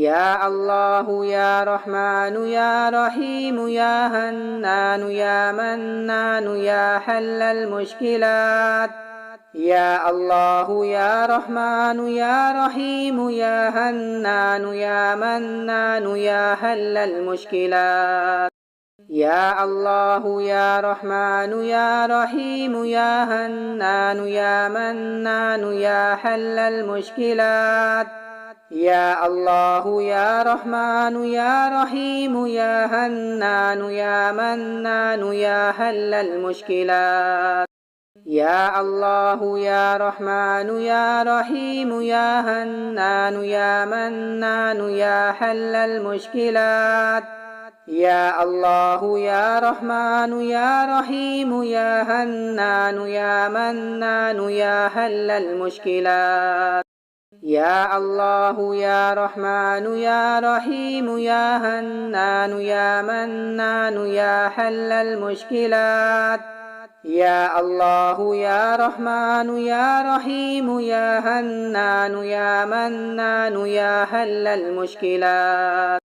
يا الله يا رحمن يا رحيم يا هنان يا منان يا حل المشكلات. يا الله يا رحمن يا رحيم يا هنان يا منان يا حل المشكلات. يا الله يا رحمن يا رحيم يا هنان يا منان يا حل المشكلات. يا الله يا رحمن يا رحيم يا هنان يا منان يا حل المشكلات. يا الله يا رحمن يا رحيم يا هنان يا منان يا حل المشكلات. يا الله يا رحمن يا رحيم يا هنان يا منان يا حل المشكلات. يا الله يا رحمن يا رحيم يا هنان يا منان يا حل المشكلات. يا الله يا رحمن يا رحيم يا هنان يا منان يا حل المشكلات.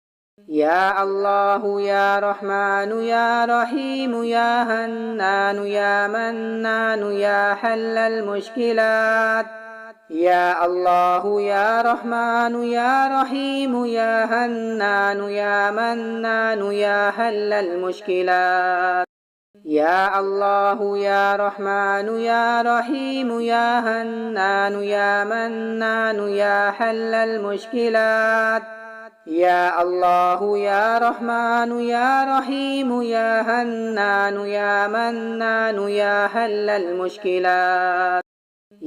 يا الله يا رحمن يا رحيم يا هنان يا منان يا حل المشكلات. يا الله يا رحمن يا رحيم يا هنان يا منان يا حل المشكلات. يا الله يا رحمن يا رحيم يا هنان يا منان يا حل المشكلات. يا الله يا رحمن يا رحيم يا هنان يا منان يا حل المشكلات.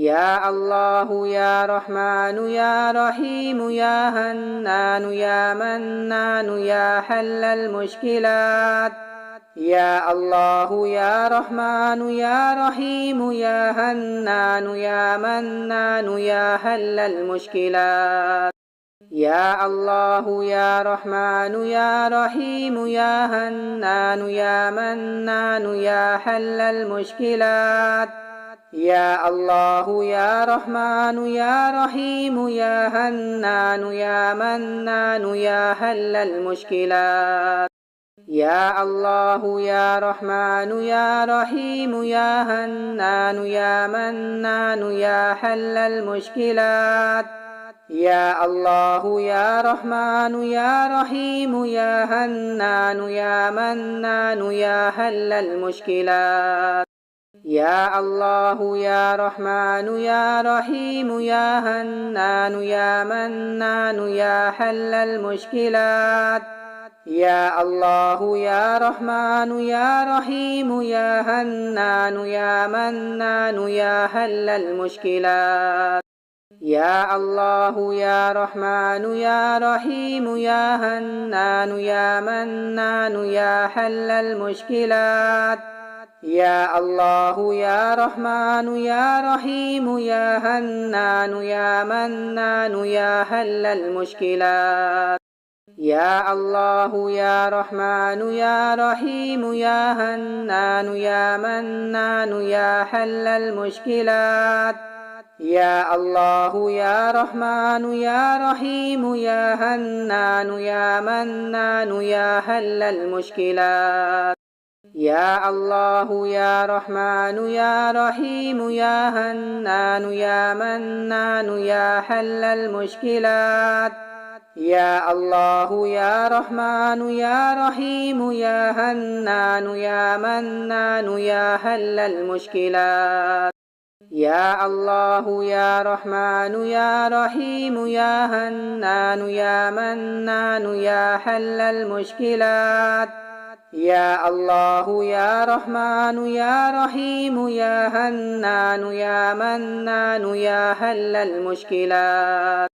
يا الله يا رحمن يا رحيم يا هنان يا منان يا حل المشكلات. يا الله يا رحمن يا رحيم يا هنان يا منان يا حل المشكلات. يا الله يا رحمن يا رحيم يا هنان يا منان يا حل المشكلات. يا الله يا رحمن يا رحيم يا هنان يا منان يا حل المشكلات. يا الله يا رحمن يا رحيم يا هنان يا منان يا حل المشكلات. يا الله يا رحمن يا رحيم يا هنان يا منان يا حل المشكلات. يا الله يا رحمن يا رحيم يا هنان يا منان يا حل المشكلات. يا الله يا رحمن يا رحيم يا هنان يا منان يا حل المشكلات. يا الله يا رحمن يا رحيم يا هنان يا منان يا حل المشكلات. يا الله يا رحمن يا رحيم يا هنان يا منان يا حل المشكلات. يا الله يا رحمن يا رحيم يا هنان يا منان يا حل المشكلات. يا الله يا رحمن يا رحيم يا هنان يا منان يا حل المشكلات. يا الله يا رحمن يا رحيم يا هنان يا منان يا حل المشكلات. يا الله يا رحمن يا رحيم يا هنان يا منان يا حل المشكلات. يا الله يا رحمن يا رحيم يا هنان يا منان يا حل المشكلات. يا الله يا رحمن يا رحيم يا هنان يا منان يا حل المشكلات.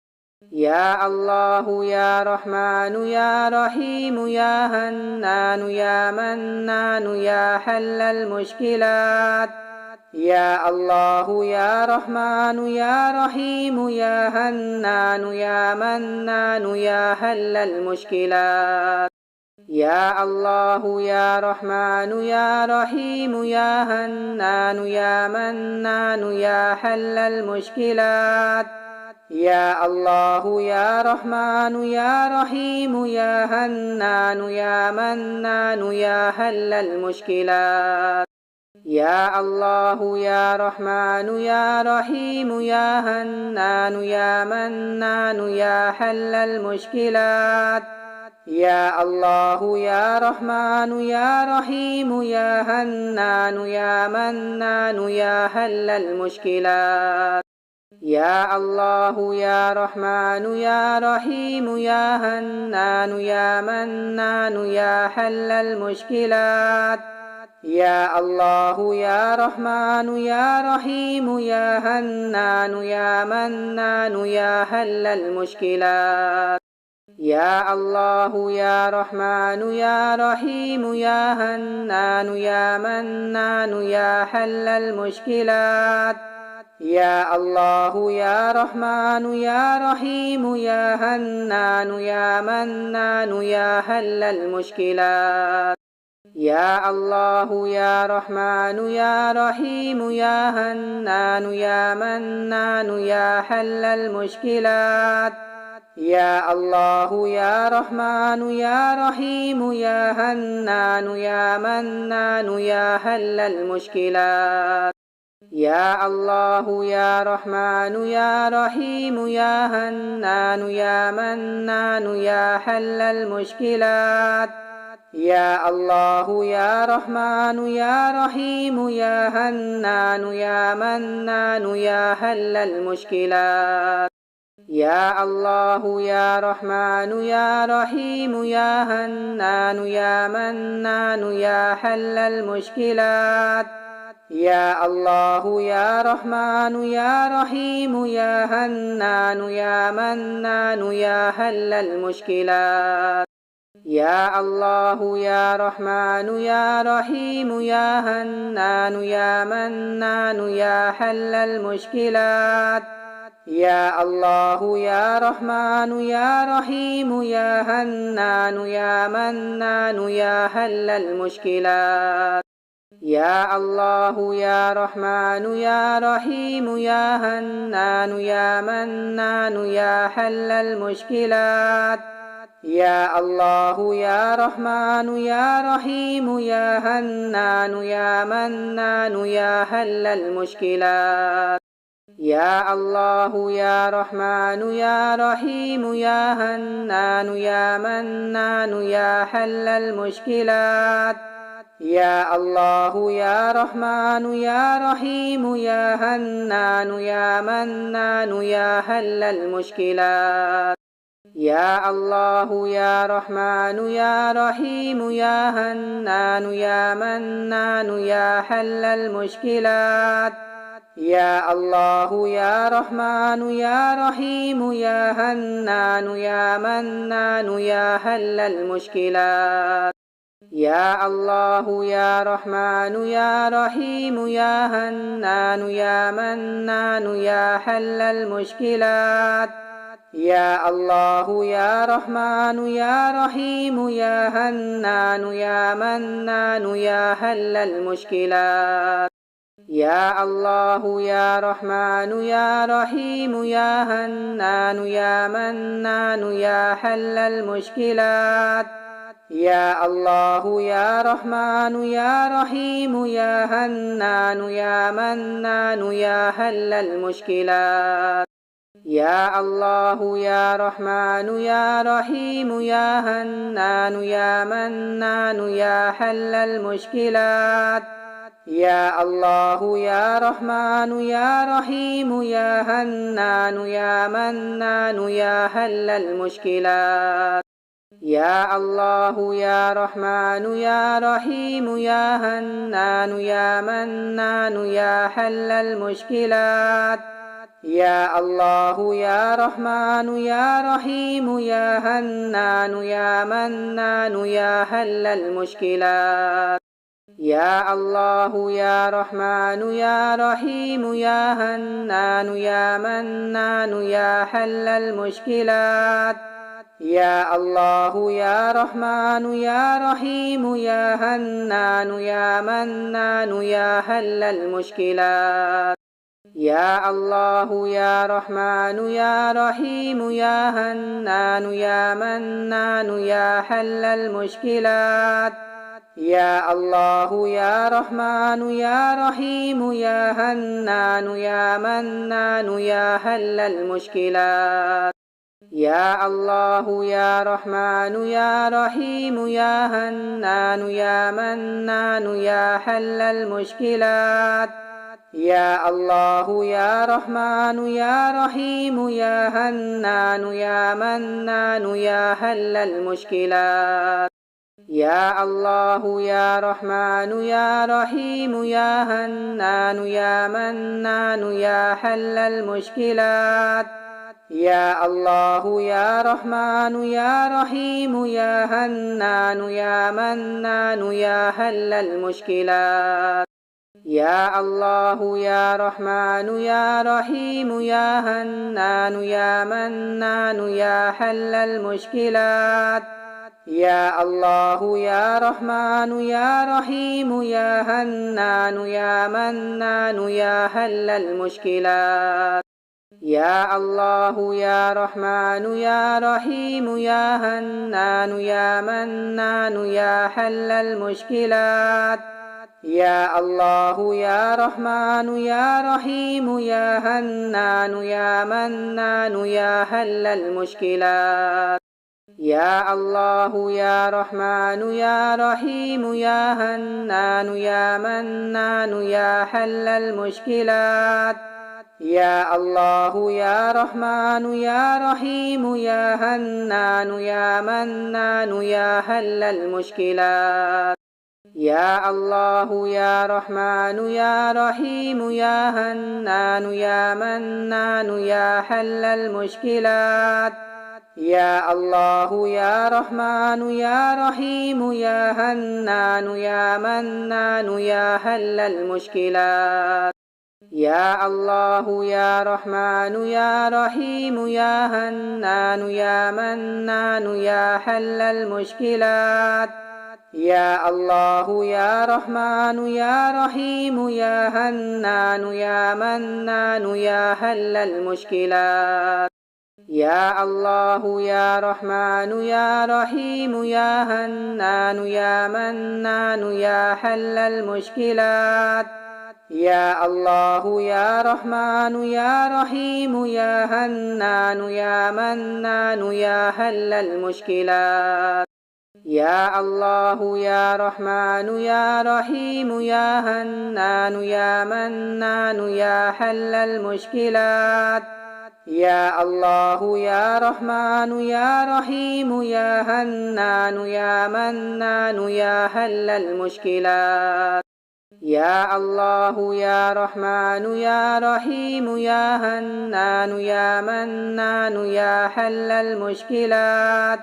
يا الله يا رحمن يا رحيم يا هنان يا منان يا حل المشكلات. يا الله يا رحمن يا رحيم يا هنان يا منان يا حل المشكلات. يا الله يا رحمن يا رحيم يا هنان يا منان يا حل المشكلات. يا الله يا رحمن يا رحيم يا هنان يا منان يا حل المشكلات يا الله يا رحمن يا رحيم يا هنان يا منان يا حل المشكلات يا الله يا رحمن يا رحيم يا هنان يا منان يا حل المشكلات يا الله يا رحمن يا رحيم يا هنان يا منان يا حل المشكلات يا الله يا رحمن يا رحيم يا هنان يا منان يا حل المشكلات يا الله يا رحمن يا رحيم يا هنان يا منان يا حل المشكلات يا الله يا رحمن يا رحيم يا هنان يا منان يا حل المشكلات يا الله يا رحمن يا رحيم يا هنان يا منان يا حل المشكلات يا الله يا رحمن يا رحيم يا هنان يا منان يا حل المشكلات يا الله يا رحمن يا رحيم يا هنان يا منان يا حل المشكلات يا الله يا رحمن يا رحيم يا هنان يا منان يا حل المشكلات يا الله يا رحمن يا رحيم يا هنان يا منان يا حل المشكلات يا الله يا رحمن يا رحيم يا هنان يا منان يا حل المشكلات يا الله يا رحمن يا رحيم يا هنان يا منان يا حل المشكلات يا الله يا رحمن يا رحيم يا هنان يا منان يا حل المشكلات يا الله يا رحمن يا رحيم يا هنان يا منان يا حل المشكلات يا الله يا رحمن يا رحيم يا هنان يا منان يا حل المشكلات يا الله يا رحمن يا رحيم يا هنان يا منان يا حل المشكلات يا الله يا رحمن يا رحيم يا هنان يا منان يا حل المشكلات يا الله يا رحمن يا رحيم يا هنان يا منان يا حل المشكلات يا الله يا رحمن يا رحيم يا هنان يا منان يا حل المشكلات يا الله يا رحمن يا رحيم يا هنان يا منان يا حل المشكلات يا الله يا رحمن يا رحيم يا هنان يا منان يا حل المشكلات يا الله يا رحمن يا رحيم يا هنان يا منان يا حل المشكلات يا الله يا رحمن يا رحيم يا هنان يا منان يا حل المشكلات يا الله يا رحمن يا رحيم يا هنان يا منان يا حل المشكلات يا الله يا رحمن يا رحيم يا هنان يا منان يا حل المشكلات يا الله يا رحمن يا رحيم يا هنان يا منان يا حل المشكلات يا الله يا رحمن يا رحيم يا هنان يا منان يا حل المشكلات يا الله يا رحمن يا رحيم يا هنان يا منان يا حل المشكلات يا الله يا رحمن يا رحيم يا هنان يا منان يا حل المشكلات يا الله يا رحمن يا رحيم يا هنان يا منان يا حل المشكلات يا الله يا رحمن يا رحيم يا هنان يا منان يا حل المشكلات يا الله يا رحمن يا رحيم يا هنان يا منان يا حل المشكلات يا الله يا رحمن يا رحيم يا هنان يا منان يا حل المشكلات يا الله يا رحمن يا رحيم يا هنان يا منان يا حل المشكلات يا الله يا رحمن يا رحيم يا هنان يا منان يا حل المشكلات يا الله يا رحمن يا رحيم يا هنان يا منان يا حل المشكلات يا الله يا رحمن يا رحيم يا هنان يا منان يا حل المشكلات يا الله يا رحمن يا رحيم يا هنان يا منان يا حل المشكلات يا الله يا رحمن يا رحيم يا هنان يا منان يا حل المشكلات يا الله يا رحمن يا رحيم يا هنان يا منان يا حل المشكلات يا الله يا رحمن يا رحيم يا هنان يا منان يا حل المشكلات يا الله يا رحمن يا رحيم يا هنان يا منان يا حل المشكلات يا الله يا رحمن يا رحيم يا هنان يا منان يا حل المشكلات يا الله يا رحمن يا رحيم يا هنان يا منان يا حل المشكلات يا الله يا رحمن يا رحيم يا هنان يا منان يا حل المشكلات يا الله يا رحمن يا رحيم يا هنان يا منان يا حل المشكلات يا الله يا رحمن يا رحيم يا هنان يا منان يا حل المشكلات يا الله يا رحمن يا رحيم يا هنان يا منان يا حل المشكلات يا الله يا رحمن يا رحيم يا هنان يا منان يا حل المشكلات يا الله يا رحمن يا رحيم يا هنان يا منان يا حل المشكلات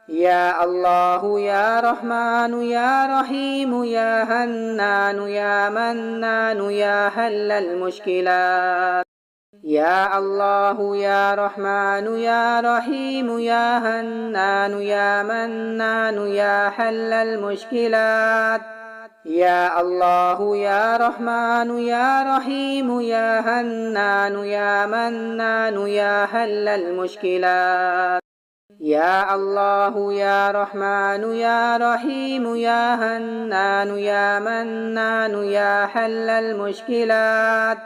يا الله يا رحمن يا رحيم يا هنان يا منان يا حل المشكلات يا الله يا رحمن يا رحيم يا هنان يا منان يا حل المشكلات يا الله يا رحمن يا رحيم يا هنان يا منان يا حل المشكلات يا الله يا رحمن يا رحيم يا هنان يا منان يا حل المشكلات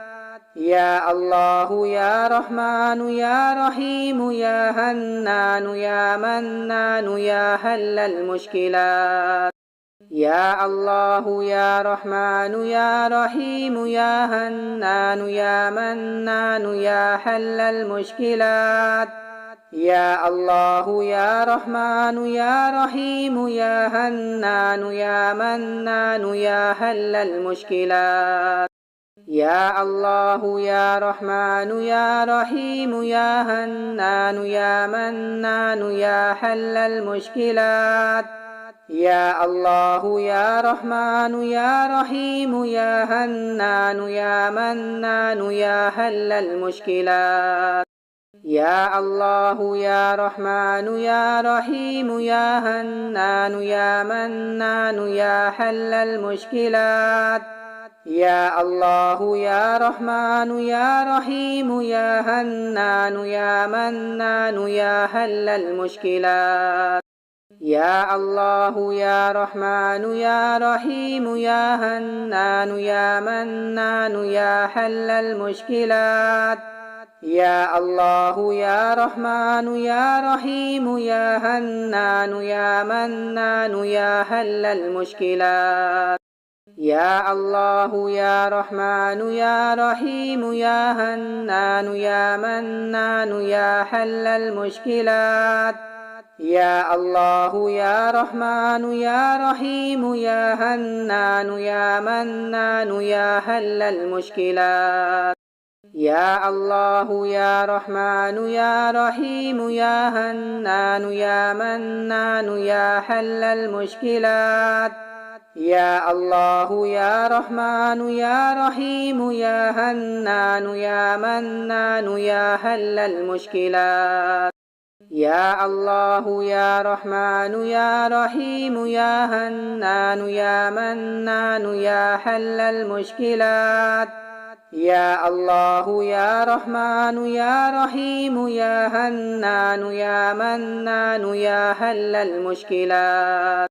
يا الله يا رحمن يا رحيم يا هنان يا منان يا حل المشكلات يا الله يا رحمن يا رحيم يا هنان يا منان يا حل المشكلات يا الله يا رحمن يا رحيم يا هنان يا منان يا حل المشكلات يا الله يا رحمن يا رحيم يا هنان يا منان يا حل المشكلات يا الله يا رحمن يا رحيم يا هنان يا منان يا حل المشكلات يا الله يا رحمن يا رحيم يا هنان يا منان يا حل المشكلات يا الله يا رحمن يا رحيم يا هنان يا منان يا حل المشكلات يا الله يا رحمن يا رحيم يا هنان يا منان يا حل المشكلات يا الله يا رحمن يا رحيم يا هنان يا منان يا حل المشكلات يا الله يا رحمن يا رحيم يا هنان يا منان يا حل المشكلات يا الله يا رحمن يا رحيم يا هنان يا منان يا حل المشكلات يا الله يا رحمن يا رحيم يا هنان يا منان يا حل المشكلات يا الله يا رحمن يا رحيم يا هنان يا منان يا حل المشكلات يا الله يا رحمن يا رحيم يا هنان يا منان يا حل المشكلات يا الله يا رحمن يا رحيم يا هنان يا منان يا حل المشكلات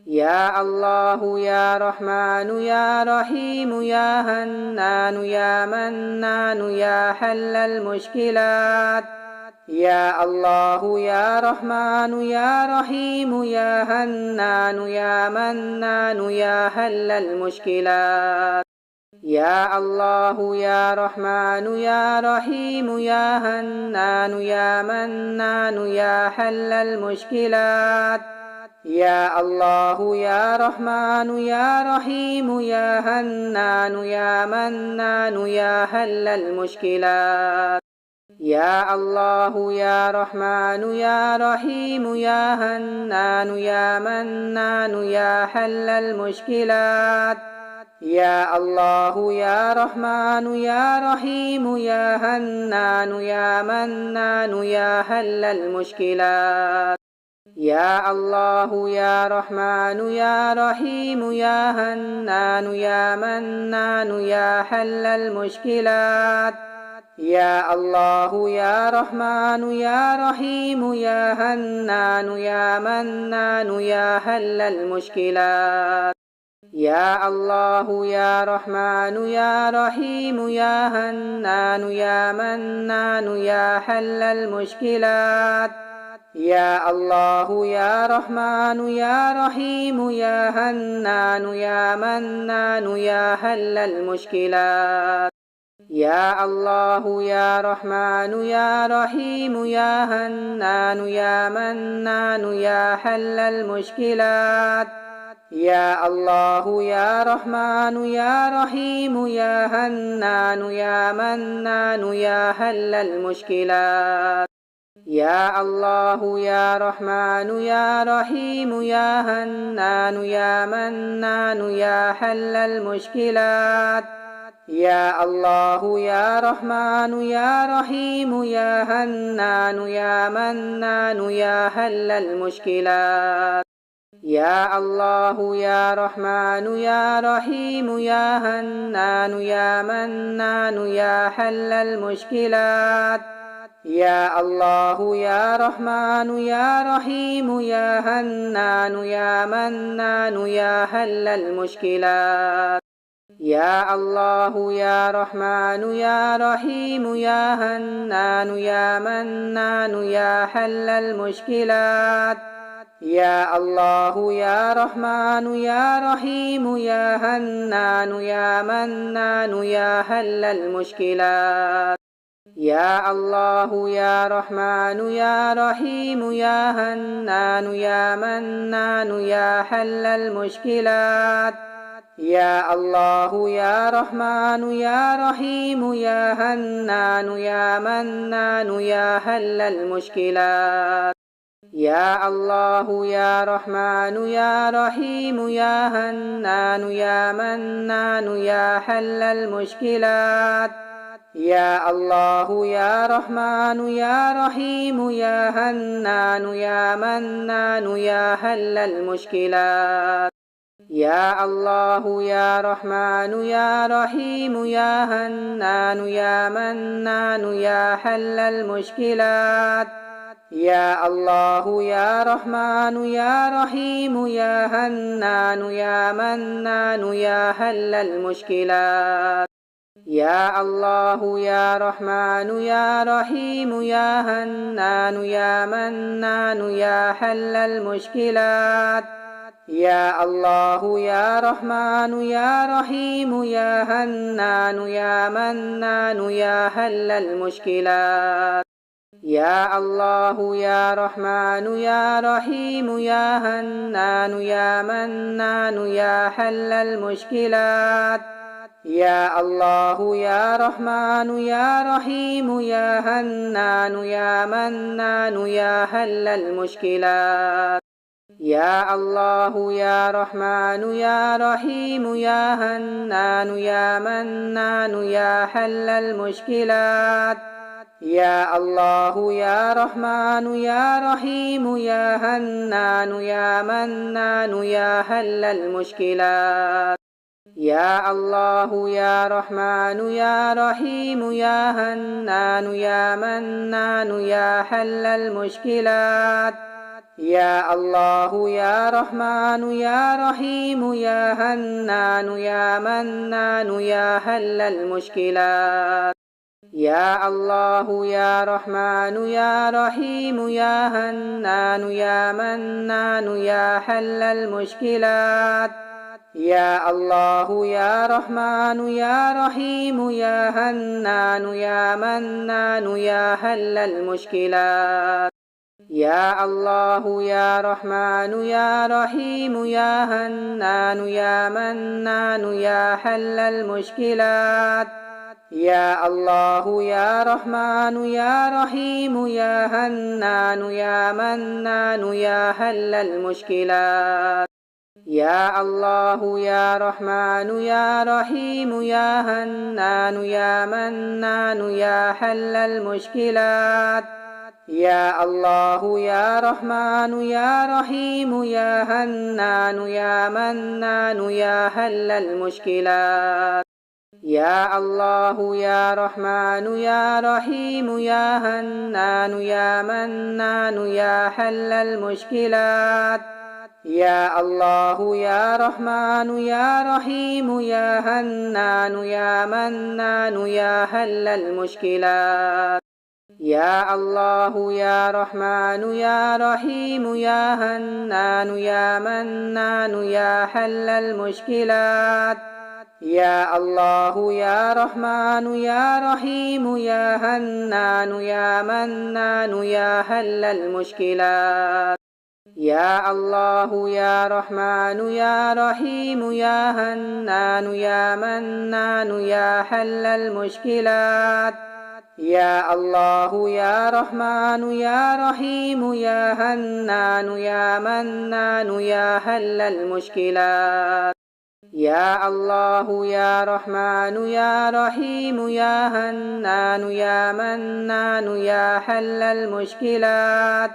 يا الله يا رحمن يا رحيم يا هنان يا منان يا حل المشكلات يا الله يا رحمن يا رحيم يا هنان يا منان يا حل المشكلات يا الله يا رحمن يا رحيم يا هنان يا منان يا حل المشكلات يا الله يا رحمن يا رحيم يا هنان يا منان يا حل المشكلات يا الله يا رحمن يا رحيم يا هنان يا منان يا حل المشكلات يا الله يا رحمن يا رحيم يا هنان يا منان يا حل المشكلات يا الله يا رحمن يا رحيم يا هنان يا منان يا حل المشكلات يا الله يا رحمن يا رحيم يا هنان يا منان يا حل المشكلات يا الله يا رحمن يا رحيم يا هنان يا منان يا حل المشكلات يا الله يا رحمن يا رحيم يا هنان يا منان يا حل المشكلات يا الله يا رحمن يا رحيم يا هنان يا منان يا حل المشكلات يا الله يا رحمن يا رحيم يا هنان يا منان يا حل المشكلات يا الله يا رحمن يا رحيم يا هنان يا منان يا حل المشكلات يا الله يا رحمن يا رحيم يا هنان يا منان يا حل المشكلات يا الله يا رحمن يا رحيم يا هنان يا منان يا حل المشكلات يا الله يا رحمن يا رحيم يا هنان يا منان يا حل المشكلات يا الله يا رحمن يا رحيم يا هنان يا منان يا حل المشكلات يا الله يا رحمن يا رحيم يا هنان يا منان يا حل المشكلات يا الله يا رحمن يا رحيم يا هنان يا منان يا حل المشكلات يا الله يا رحمن يا رحيم يا هنان يا منان يا حل المشكلات يا الله يا رحمن يا رحيم يا هنان يا منان يا حل المشكلات يا الله يا رحمن يا رحيم يا هنان يا منان يا حل المشكلات يا الله يا رحمن يا رحيم يا هنان يا منان يا حل المشكلات. يا الله يا رحمن يا رحيم يا هنان يا منان يا حل المشكلات. يا الله يا رحمن يا رحيم يا هنان يا منان يا حل المشكلات. يا الله يا رحمن يا رحيم يا هنان يا منان يا حل المشكلات. يا الله يا رحمن يا رحيم يا هنان يا منان يا حل المشكلات. يا الله يا رحمن يا رحيم يا هنان يا منان يا حل المشكلات. يا الله يا رحمن يا رحيم يا هنان يا منان يا حل المشكلات. يا الله يا رحمن يا رحيم يا هنان يا منان يا حل المشكلات. يا الله يا رحمن يا رحيم يا هنان يا منان يا حل المشكلات. يا الله يا رحمن يا رحيم يا هنان يا منان يا حل المشكلات. يا الله يا رحمن يا رحيم يا هنان يا منان يا حل المشكلات. يا الله يا رحمن يا رحيم يا هنان يا منان يا حل المشكلات. يا الله يا رحمن يا رحيم يا هنان يا منان يا حل المشكلات. يا الله يا رحمن يا رحيم يا هنان يا منان يا حل المشكلات. يا الله يا رحمن يا رحيم يا هنان يا منان يا حل المشكلات. يا الله يا رحمن يا رحيم يا هنان يا منان يا حل المشكلات. يا الله يا رحمن يا رحيم يا هنان يا منان يا حل المشكلات. يا الله يا رحمن يا رحيم يا هنان يا منان يا حل المشكلات. يا الله يا رحمن يا رحيم يا هنان يا منان يا حل المشكلات. يا الله يا رحمن يا رحيم يا هنان يا منان يا حل المشكلات. يا الله يا رحمن يا رحيم يا هنان يا منان يا حل المشكلات. يا الله يا رحمن يا رحيم يا هنان يا منان يا حل المشكلات. يا الله يا رحمن يا رحيم يا هنان يا منان يا حل المشكلات.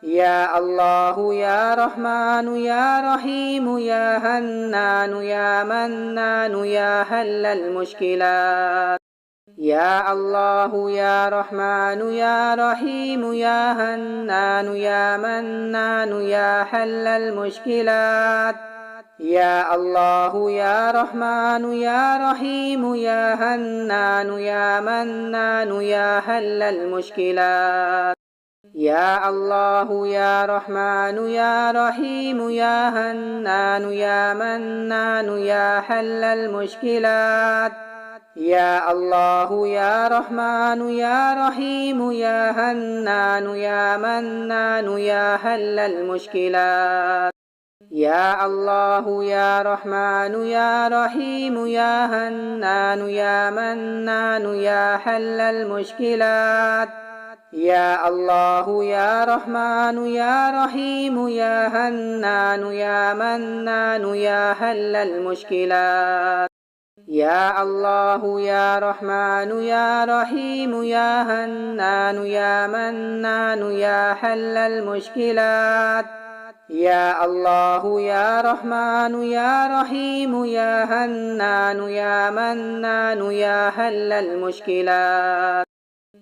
يا الله يا رحمن يا رحيم يا هنان يا منان يا حل المشكلات. يا الله يا رحمن يا رحيم يا هنان يا منان يا حل المشكلات. يا الله يا رحمن يا رحيم يا هنان يا منان يا حل المشكلات. يا الله يا رحمن يا رحيم يا هنان يا منان يا حل المشكلات. يا الله يا رحمن يا رحيم يا هنان يا منان يا حل المشكلات. يا الله يا رحمن يا رحيم يا هنان يا منان يا حل المشكلات. يا الله يا رحمن يا رحيم يا هنان يا منان يا حل المشكلات. يا الله يا رحمن يا رحيم يا هنان يا منان يا حل المشكلات. يا الله يا رحمن يا رحيم يا هنان يا منان يا حل المشكلات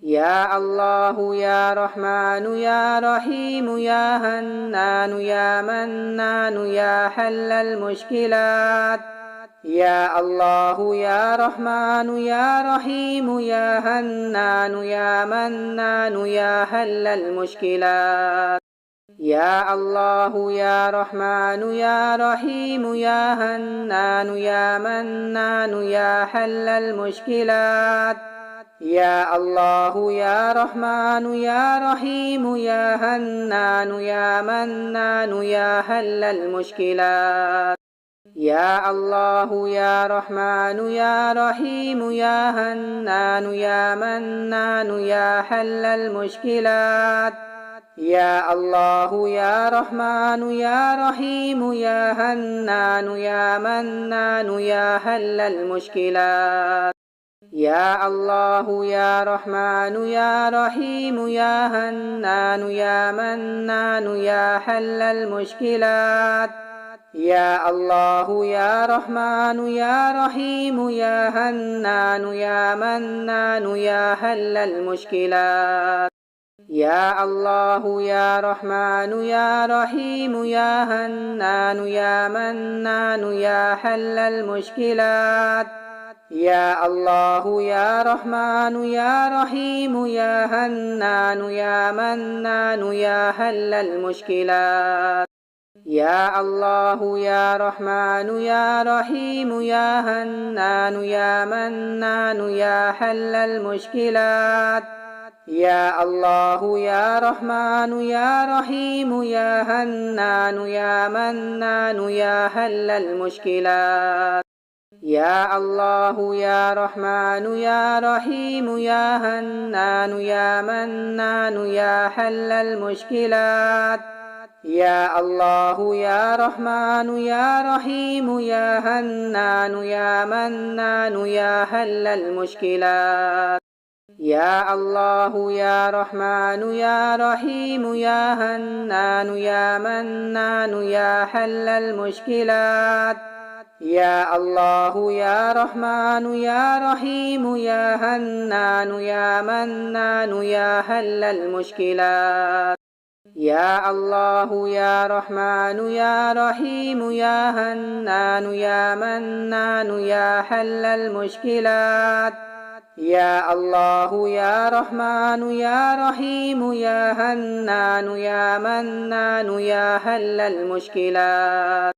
يا الله يا رحمن يا رحيم يا هنان يا منان يا حل المشكلات يا الله يا رحمن يا رحيم يا هنان يا منان يا حل المشكلات يا الله يا رحمن يا رحيم يا هنان يا منان يا حل المشكلات يا الله يا رحمن يا رحيم يا هنان يا منان يا حل المشكلات يا الله يا رحمن يا رحيم يا هنان يا منان يا حل المشكلات يا الله يا رحمن يا رحيم يا هنان يا منان يا حل المشكلات يا الله يا رحمن يا رحيم يا هنان يا منان يا حل المشكلات يا الله يا رحمن يا رحيم يا هنان يا منان يا حل المشكلات يا الله يا رحمن يا رحيم يا هنان يا منان يا حل المشكلات يا الله يا رحمن يا رحيم يا هنان يا منان يا حل المشكلات يا الله يا رحمن يا رحيم يا هنان يا منان يا حل المشكلات يا الله يا رحمن يا رحيم يا هنان يا منان يا حل المشكلات يا الله يا رحمن يا رحيم يا هنان يا منان يا حل المشكلات يا الله يا رحمن يا رحيم يا هنان يا منان يا حل المشكلات يا الله يا رحمن يا رحيم يا هنان يا منان يا حل المشكلات يا الله يا رحمن يا رحيم يا هنان يا منان يا حل المشكلات يا الله يا رحمن يا رحيم يا هنان يا منان يا حل المشكلات يا الله يا رحمن يا رحيم يا هنان يا منان يا حل المشكلات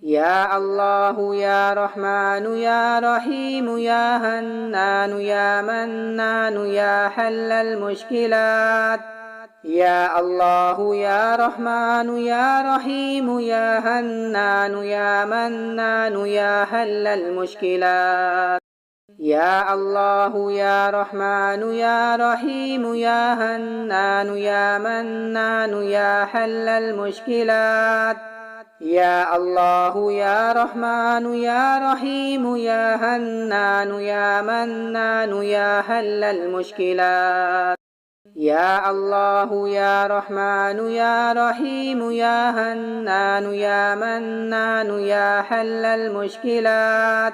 يا الله يا رحمن يا رحيم يا هنان يا منان يا حل المشكلات يا الله يا رحمن يا رحيم يا هنان يا منان يا حل المشكلات يا الله يا رحمن يا رحيم يا هنان يا منان يا حل المشكلات يا الله يا رحمن يا رحيم يا هنان يا منان يا حل المشكلات يا الله يا رحمن يا رحيم يا هنان يا منان يا حل المشكلات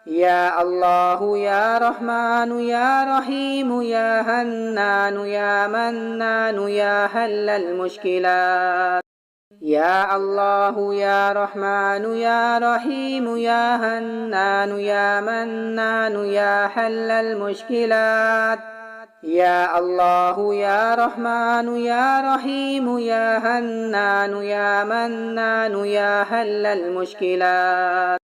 يا الله يا رحمن يا رحيم يا هنان يا منان يا حل المشكلات يا الله يا رحمن يا رحيم يا هنان يا منان يا حل المشكلات يا الله يا رحمن يا رحيم يا هنان يا منان يا حل المشكلات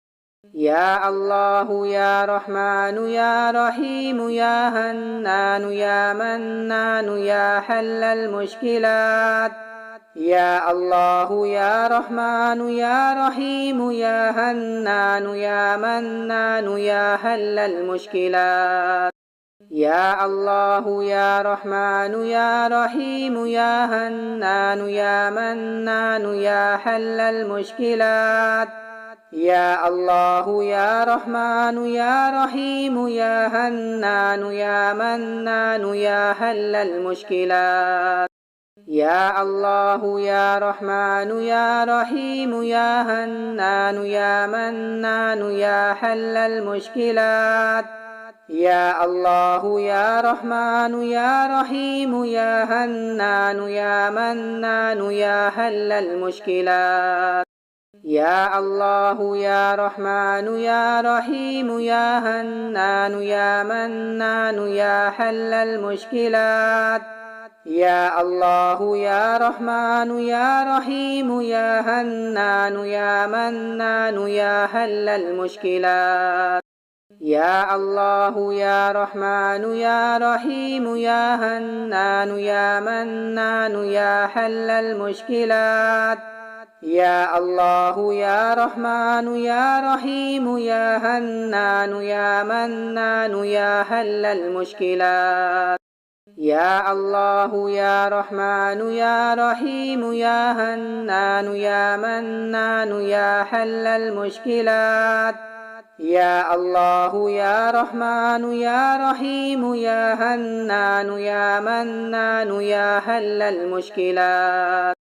يا الله يا رحمن يا رحيم يا هنان يا منان يا حل المشكلات يا الله يا رحمن يا رحيم يا هنان يا منان يا حل المشكلات يا الله يا رحمن يا رحيم يا هنان يا منان يا حل المشكلات يا الله يا رحمن يا رحيم يا هنان يا منان يا حل المشكلات يا الله يا رحمن يا رحيم يا هنان يا منان يا حل المشكلات. يا الله يا رحمن يا رحيم يا هنان يا منان يا حل المشكلات. يا الله يا رحمن يا رحيم يا هنان يا منان يا حل المشكلات. يا الله يا رحمن يا رحيم يا هنان يا منان يا حل المشكلات. يا الله يا رحمن يا رحيم يا هنان يا منان يا حل المشكلات. يا الله يا رحمن يا رحيم يا هنان يا منان يا حل المشكلات. يا الله يا رحمن يا رحيم يا هنان يا منان يا حل المشكلات. يا الله يا رحمن يا رحيم يا هنان يا منان يا حل المشكلات.